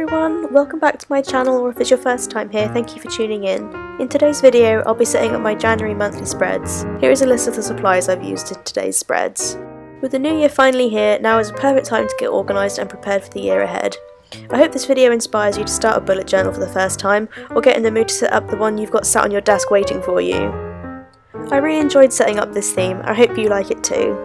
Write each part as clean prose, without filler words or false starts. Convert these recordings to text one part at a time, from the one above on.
everyone, welcome back to my channel, or if it's your first time here, thank you for tuning in. In today's video, I'll be setting up my January monthly spreads. Here is a list of the supplies I've used in today's spreads. With the new year finally here, now is a perfect time to get organised and prepared for the year ahead. I hope this video inspires you to start a bullet journal for the first time, or get in the mood to set up the one you've got sat on your desk waiting for you. I really enjoyed setting up this theme, I hope you like it too.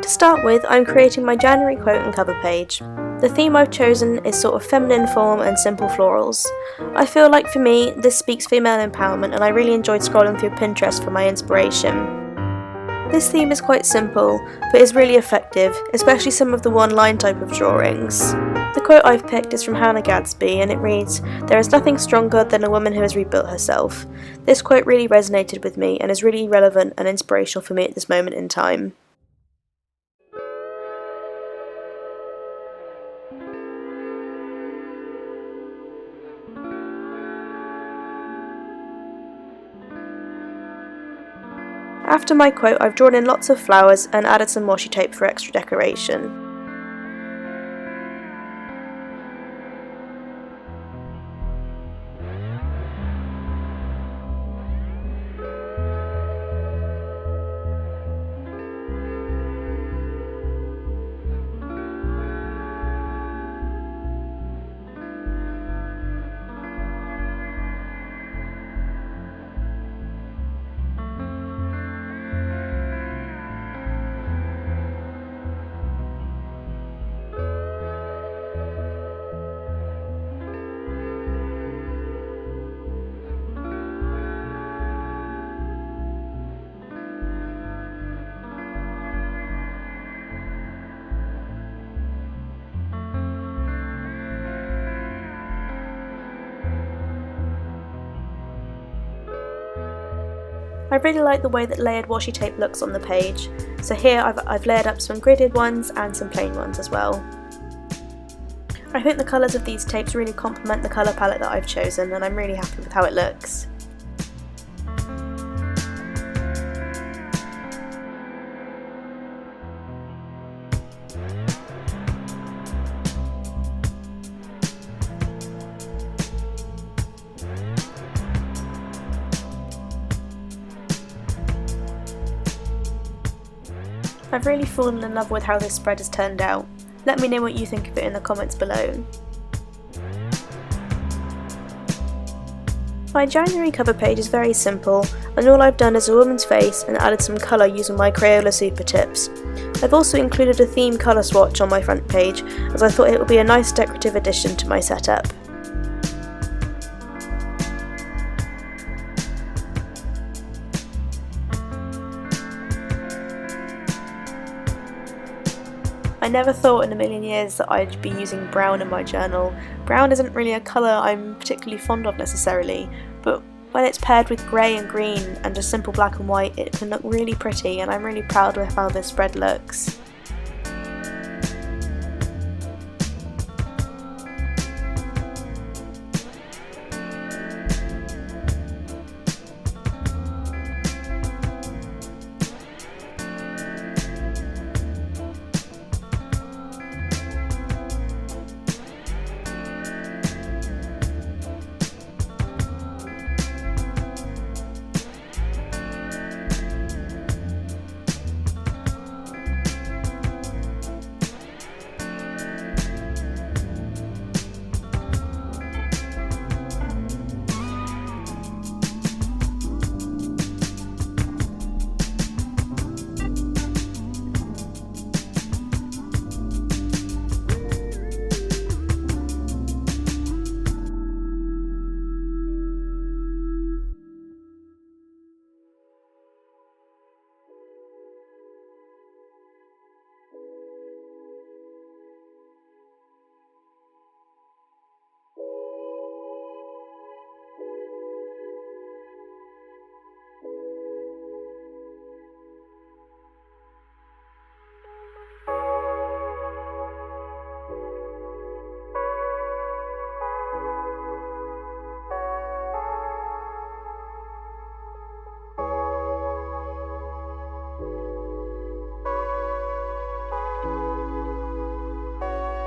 To start with, I'm creating my January quote and cover page. The theme I've chosen is sort of feminine form and simple florals. I feel like for me, this speaks female empowerment, and I really enjoyed scrolling through Pinterest for my inspiration. This theme is quite simple, but is really effective, especially some of the one-line type of drawings. The quote I've picked is from Hannah Gadsby, and it reads, "There is nothing stronger than a woman who has rebuilt herself." This quote really resonated with me and is really relevant and inspirational for me at this moment in time. After my quote, I've drawn in lots of flowers and added some washi tape for extra decoration. I really like the way that layered washi tape looks on the page, so here I've layered up some gridded ones and some plain ones as well. I think the colours of these tapes really complement the colour palette that I've chosen, and I'm really happy with how it looks. I've really fallen in love with how this spread has turned out. Let me know what you think of it in the comments below. My January cover page is very simple, and all I've done is a woman's face and added some colour using my Crayola super tips. I've also included a theme colour swatch on my front page, as I thought it would be a nice decorative addition to my setup. I never thought in a million years that I'd be using brown in my journal. Brown isn't really a colour I'm particularly fond of necessarily, but when it's paired with grey and green and just simple black and white, it can look really pretty, and I'm really proud of how this spread looks.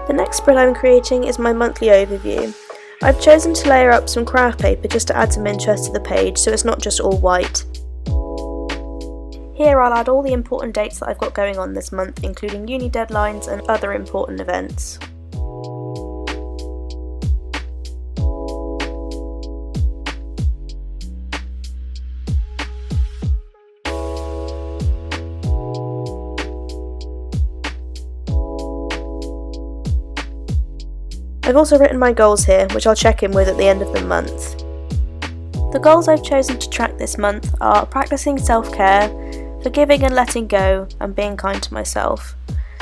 The next spread I'm creating is my monthly overview. I've chosen to layer up some craft paper just to add some interest to the page so it's not just all white. Here I'll add all the important dates that I've got going on this month, including uni deadlines and other important events. I've also written my goals here, which I'll check in with at the end of the month. The goals I've chosen to track this month are practicing self-care, forgiving and letting go, and being kind to myself.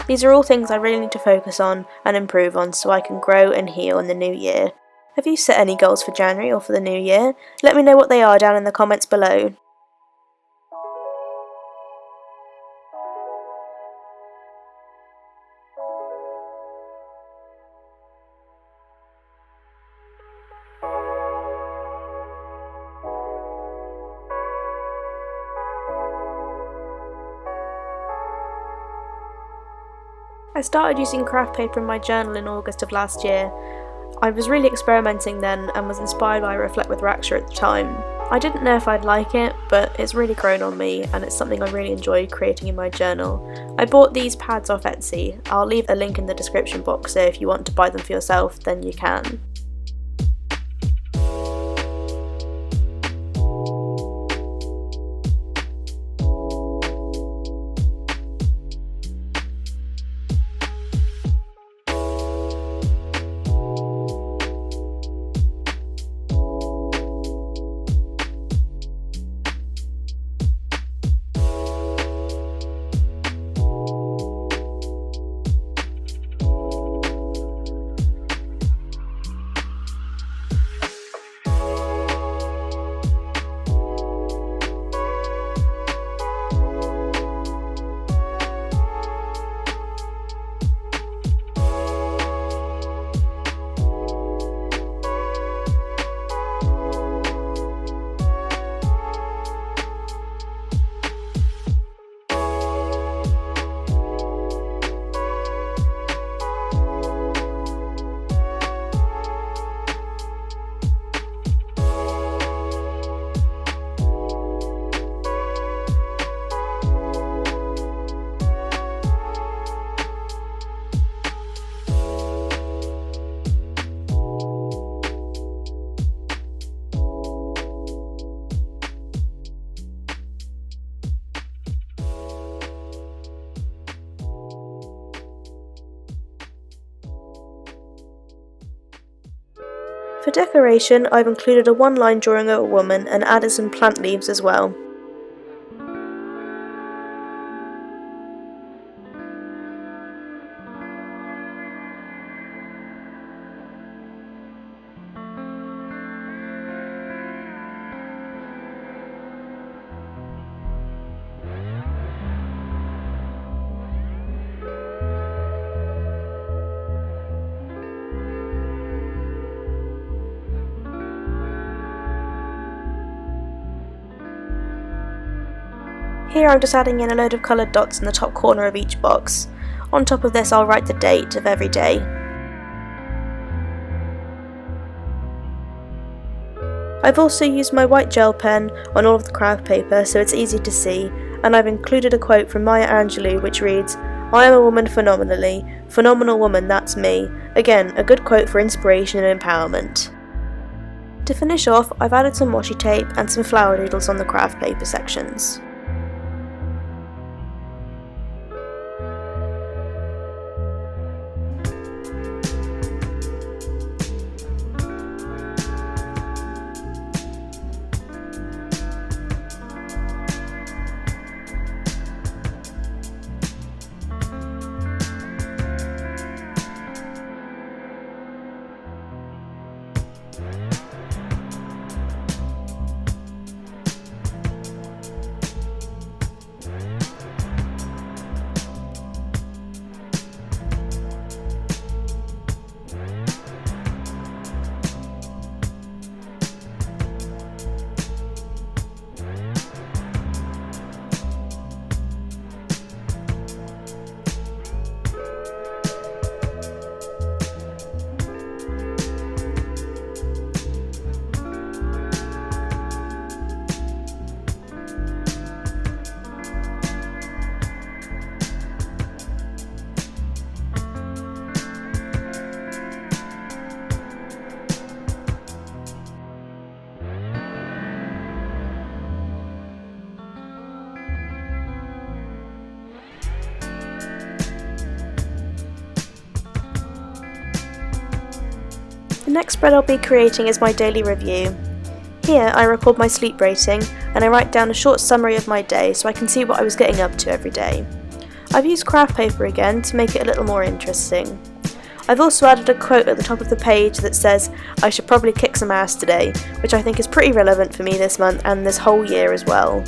These are all things I really need to focus on and improve on so I can grow and heal in the new year. Have you set any goals for January or for the new year? Let me know what they are down in the comments below. I started using craft paper in my journal in August of last year. I was really experimenting then and was inspired by Reflect with Raksha at the time. I didn't know if I'd like it, but it's really grown on me and it's something I really enjoy creating in my journal. I bought these pads off Etsy. I'll leave a link in the description box, so if you want to buy them for yourself then you can. For decoration, I've included a one-line drawing of a woman and added some plant leaves as well. Here I'm just adding in a load of coloured dots in the top corner of each box. On top of this I'll write the date of every day. I've also used my white gel pen on all of the craft paper so it's easy to see, and I've included a quote from Maya Angelou which reads, "I am a woman phenomenally, phenomenal woman, that's me." Again, a good quote for inspiration and empowerment. To finish off, I've added some washi tape and some flower doodles on the craft paper sections. next spread I'll be creating is my daily review. Here I record my sleep rating and I write down a short summary of my day so I can see what I was getting up to every day. I've used Kraft paper again to make it a little more interesting. I've also added a quote at the top of the page that says, "I should probably kick some ass today," which I think is pretty relevant for me this month and this whole year as well.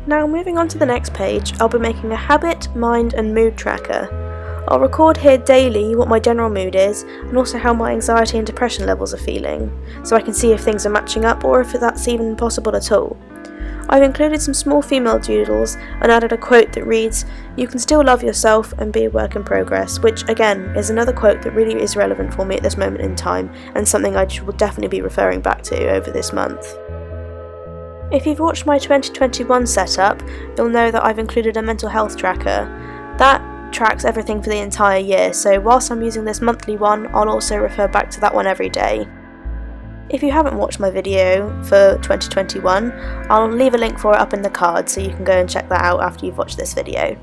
Now moving on to the next page, I'll be making a habit, mind and mood tracker. I'll record here daily what my general mood is and also how my anxiety and depression levels are feeling, so I can see if things are matching up or if that's even possible at all. I've included some small female doodles and added a quote that reads, "You can still love yourself and be a work in progress," which again is another quote that really is relevant for me at this moment in time and something I will definitely be referring back to over this month. If you've watched my 2021 setup, you'll know that I've included a mental health tracker. That tracks everything for the entire year, so whilst I'm using this monthly one, I'll also refer back to that one every day. If you haven't watched my video for 2021, I'll leave a link for it up in the card so you can go and check that out after you've watched this video.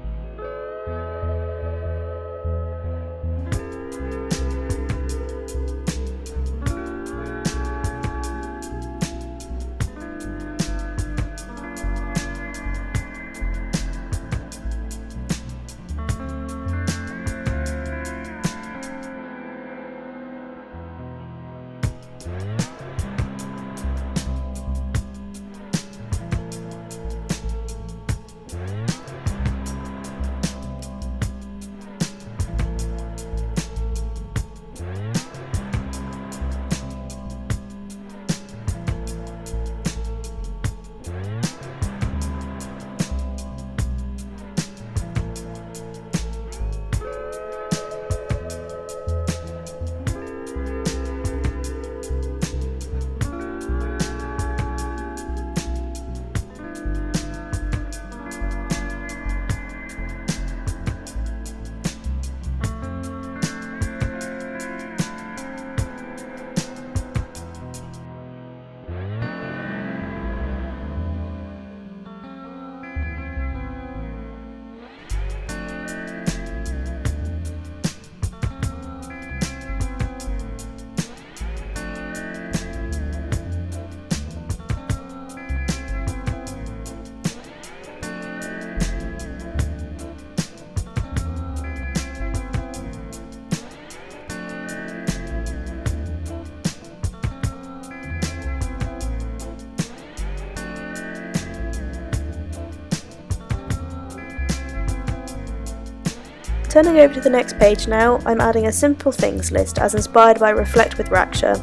Turning over to the next page now, I'm adding a simple things list as inspired by Reflect with Raksha.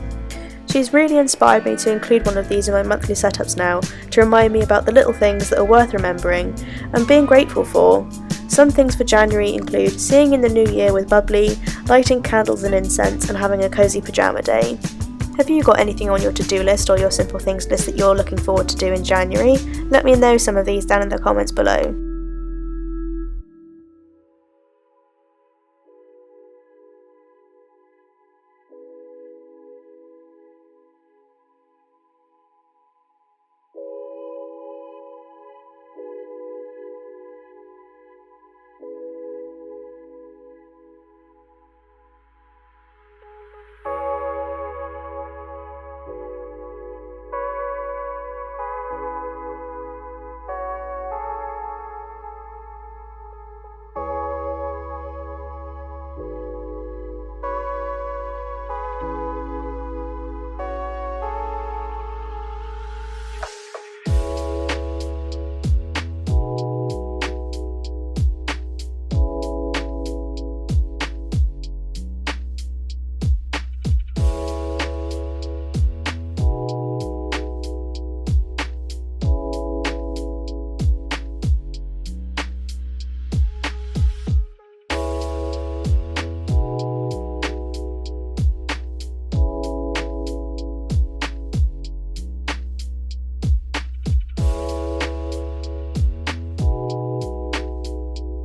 She's really inspired me to include one of these in my monthly setups now, to remind me about the little things that are worth remembering and being grateful for. Some things for January include seeing in the new year with bubbly, lighting candles and incense and having a cozy pyjama day. Have you got anything on your to-do list or your simple things list that you're looking forward to do in January? Let me know some of these down in the comments below.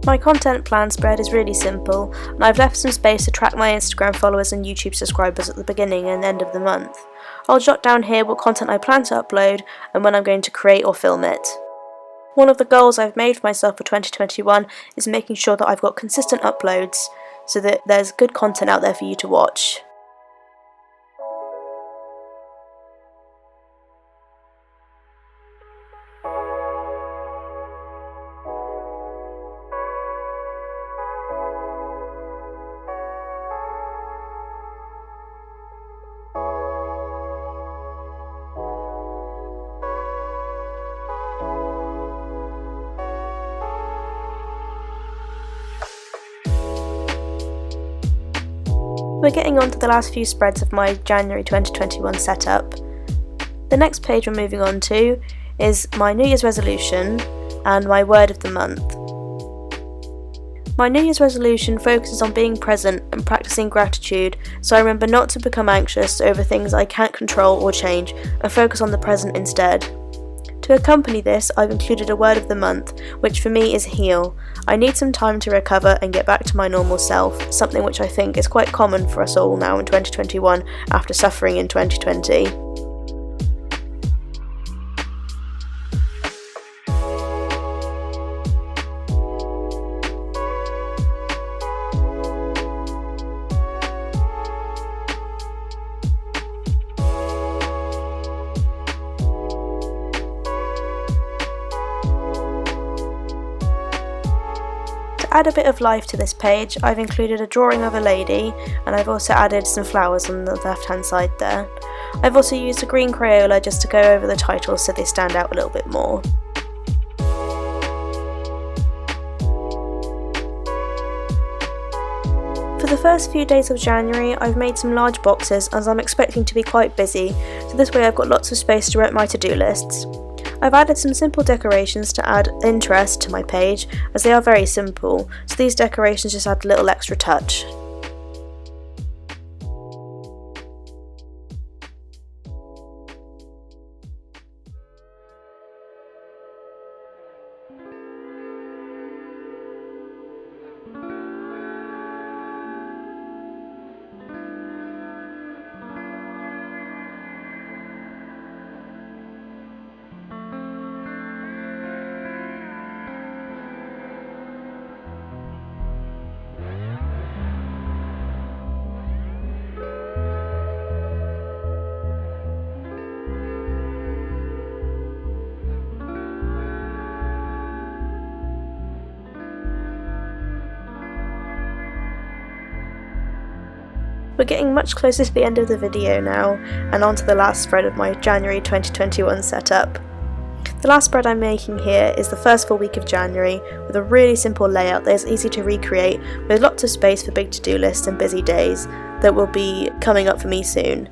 My content plan spread is really simple, and I've left some space to track my Instagram followers and YouTube subscribers at the beginning and end of the month. I'll jot down here what content I plan to upload and when I'm going to create or film it. One of the goals I've made for myself for 2021 is making sure that I've got consistent uploads so that there's good content out there for you to watch. We're getting on to the last few spreads of my January 2021 setup. The next page we're moving on to is my New Year's resolution and my word of the month. My New Year's resolution focuses on being present and practicing gratitude, so I remember not to become anxious over things I can't control or change and focus on the present instead. To accompany this, I've included a word of the month, which for me is heal. I need some time to recover and get back to my normal self, something which I think is quite common for us all now in 2021 after suffering in 2020. To add a bit of life to this page, I've included a drawing of a lady, and I've also added some flowers on the left hand side there. I've also used a green Crayola just to go over the titles so they stand out a little bit more. For the first few days of January, I've made some large boxes as I'm expecting to be quite busy, so this way I've got lots of space to write my to-do lists. I've added some simple decorations to add interest to my page, as they are very simple, so these decorations just add a little extra touch. We're getting much closer to the end of the video now, and on to the last spread of my January 2021 setup. The last spread I'm making here is the first full week of January, with a really simple layout that is easy to recreate, with lots of space for big to-do lists and busy days that will be coming up for me soon.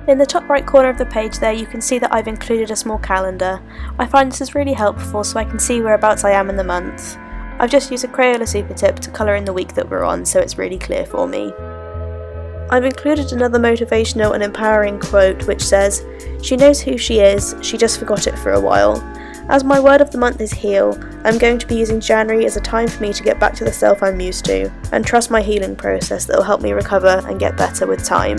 In the top right corner of the page there, you can see that I've included a small calendar. I find this is really helpful so I can see whereabouts I am in the month. I've just used a Crayola super tip to colour in the week that we're on, so it's really clear for me. I've included another motivational and empowering quote which says, "She knows who she is, she just forgot it for a while." As my word of the month is heal, I'm going to be using January as a time for me to get back to the self I'm used to, and trust my healing process that will help me recover and get better with time.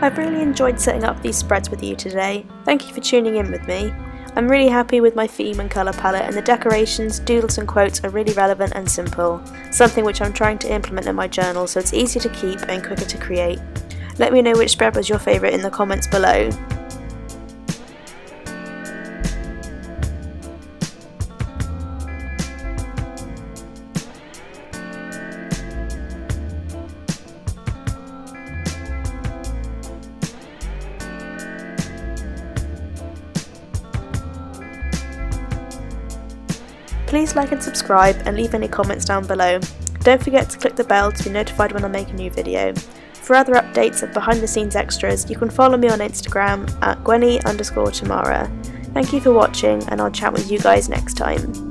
I've really enjoyed setting up these spreads with you today. Thank you for tuning in with me. I'm really happy with my theme and colour palette, and the decorations, doodles and quotes are really relevant and simple, something which I'm trying to implement in my journal so it's easier to keep and quicker to create. Let me know which spread was your favourite in the comments below. Please like and subscribe and leave any comments down below. Don't forget to click the bell to be notified when I make a new video. For other updates and behind the scenes extras, you can follow me on Instagram at Gweni_Tamara. Thank you for watching, and I'll chat with you guys next time.